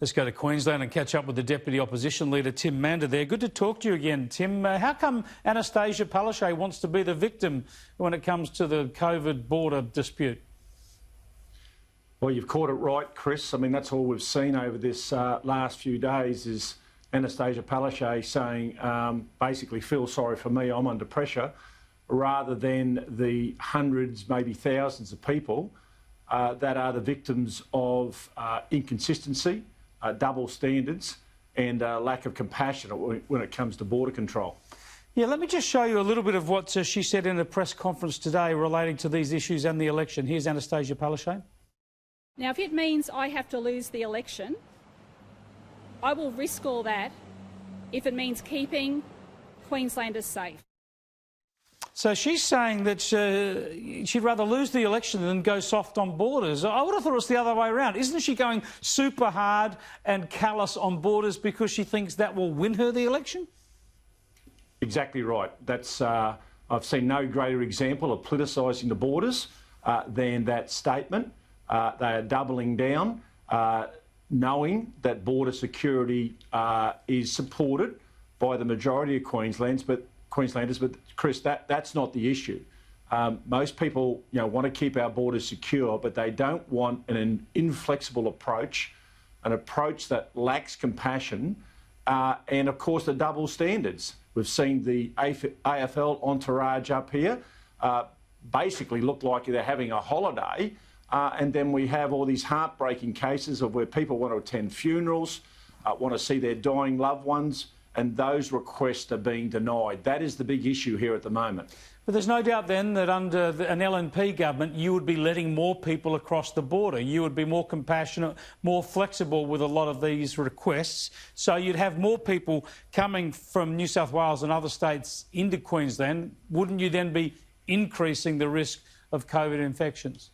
Let's go to Queensland and catch up with the Deputy Opposition Leader, Tim Mander there. Good to talk to you again, Tim. How come Annastacia Palaszczuk wants to be the victim when it comes to the COVID border dispute? Well, you've caught it right, Chris. I mean, that's all we've seen over this last few days is Annastacia Palaszczuk saying, basically, feel sorry for me, I'm under pressure, rather than the hundreds, maybe thousands of people that are the victims of inconsistency, double standards and lack of compassion when it comes to border control. Yeah, let me just show you a little bit of what she said in a press conference today relating to these issues and the election. Here's Annastacia Palaszczuk. Now, if it means I have to lose the election, I will risk all that if it means keeping Queenslanders safe. So she's saying that she'd rather lose the election than go soft on borders. I would have thought it was the other way around. Isn't she going super hard and callous on borders because she thinks that will win her the election? Exactly right. That's I've seen no greater example of politicising the borders than that statement. They are doubling down, knowing that border security is supported by the majority of Queenslanders, but Chris, that's not the issue. Most people, want to keep our borders secure, but they don't want an inflexible approach, an approach that lacks compassion, and of course the double standards. We've seen the AFL entourage up here basically look like they're having a holiday, and then we have all these heartbreaking cases of where people want to attend funerals, want to see their dying loved ones, and those requests are being denied. That is the big issue here at the moment. But there's no doubt then that under an LNP government, you would be letting more people across the border. You would be more compassionate, more flexible with a lot of these requests. So you'd have more people coming from New South Wales and other states into Queensland. Wouldn't you then be increasing the risk of COVID infections?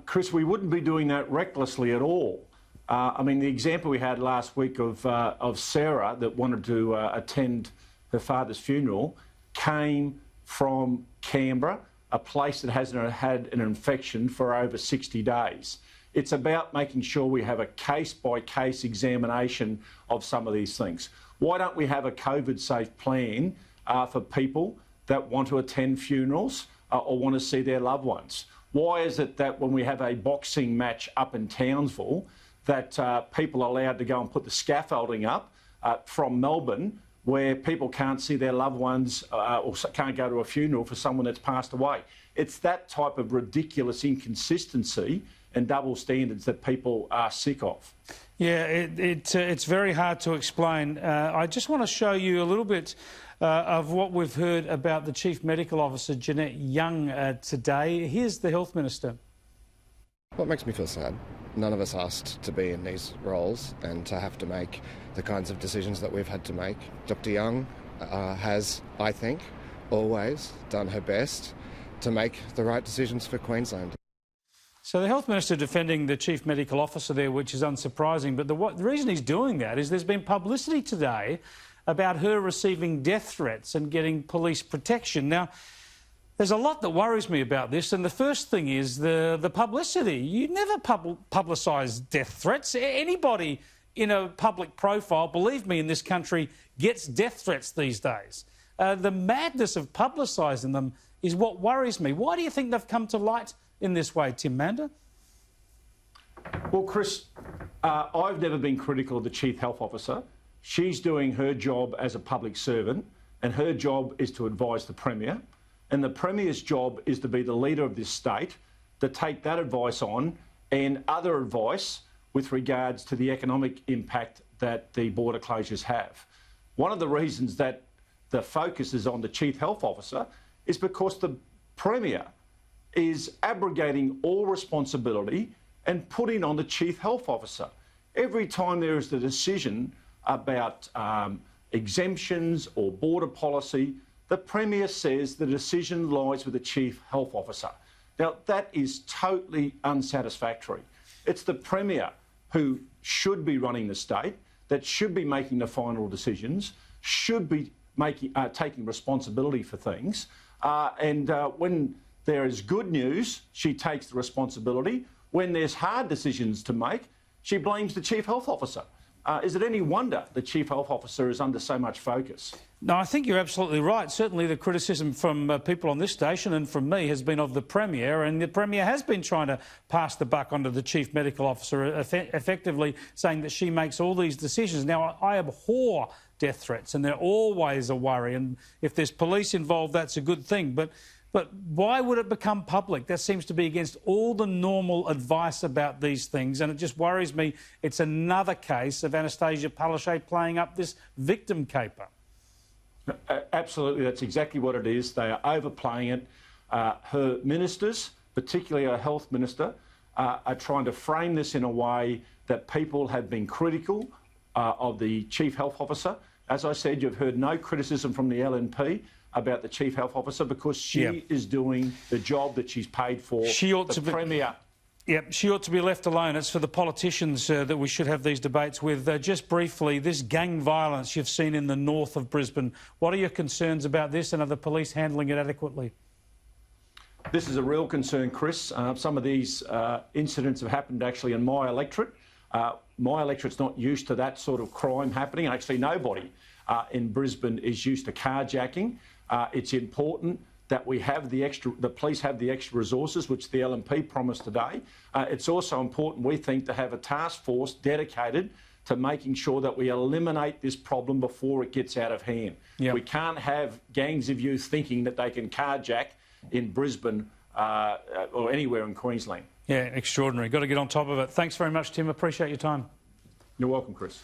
Chris, we wouldn't be doing that recklessly at all. I mean, the example we had last week of Sarah that wanted to attend her father's funeral came from Canberra, a place that hasn't had an infection for over 60 days. It's about making sure we have a case-by-case examination of some of these things. Why don't we have a COVID-safe plan for people that want to attend funerals or want to see their loved ones? Why is it that when we have a boxing match up in Townsville, that people are allowed to go and put the scaffolding up from Melbourne, where people can't see their loved ones or can't go to a funeral for someone that's passed away? It's that type of ridiculous inconsistency and double standards that people are sick of. Yeah, it's very hard to explain. I just want to show you a little bit of what we've heard about the Chief Medical Officer, Jeanette Young, today. Here's the Health Minister. Well, it makes me feel sad. None of us asked to be in these roles and to have to make the kinds of decisions that we've had to make. Dr. Young has, I think, always done her best to make the right decisions for Queensland. So the Health Minister defending the Chief Medical Officer there, which is unsurprising, but the reason he's doing that is there's been publicity today about her receiving death threats and getting police protection. Now, there's a lot that worries me about this, and the first thing is the publicity. You never publicise death threats. Anybody in a public profile, believe me, in this country, gets death threats these days. The madness of publicising them is what worries me. Why do you think they've come to light in this way, Tim Mander? Well, Chris, I've never been critical of the Chief Health Officer. She's doing her job as a public servant, and her job is to advise the Premier. And the Premier's job is to be the leader of this state, to take that advice on and other advice with regards to the economic impact that the border closures have. One of the reasons that the focus is on the Chief Health Officer is because the Premier is abrogating all responsibility and putting on the Chief Health Officer. Every time there is the decision about exemptions or border policy, the Premier says the decision lies with the Chief Health Officer. Now, that is totally unsatisfactory. It's the Premier who should be running the state, that should be making the final decisions, should be taking responsibility for things. When there is good news, she takes the responsibility. When there's hard decisions to make, she blames the Chief Health Officer. Is it any wonder the Chief Health Officer is under so much focus? No, I think you're absolutely right. Certainly the criticism from people on this station and from me has been of the Premier, and the Premier has been trying to pass the buck onto the Chief Medical Officer, effectively saying that she makes all these decisions. Now, I abhor death threats, and they're always a worry, and if there's police involved, that's a good thing. But why would it become public? That seems to be against all the normal advice about these things, and it just worries me. It's another case of Annastacia Palaszczuk playing up this victim caper. Absolutely, that's exactly what it is. They are overplaying it. Her ministers, particularly her health minister, are trying to frame this in a way that people have been critical of the Chief Health Officer. As I said, you've heard no criticism from the LNP about the Chief Health Officer because she is doing the job that she's paid for. She ought to be, Premier. Yep, she ought to be left alone. It's for the politicians that we should have these debates with. Just briefly, this gang violence you've seen in the north of Brisbane, what are your concerns about this, and are the police handling it adequately? This is a real concern, Chris. Some of these incidents have happened actually in my electorate. My electorate's not used to that sort of crime happening. Actually, nobody in Brisbane is used to carjacking. It's important that we have the police have the extra resources, which the LNP promised today. It's also important, we think, to have a task force dedicated to making sure that we eliminate this problem before it gets out of hand. Yep. We can't have gangs of youth thinking that they can carjack in Brisbane or anywhere in Queensland. Yeah, extraordinary. Got to get on top of it. Thanks very much, Tim. Appreciate your time. You're welcome, Chris.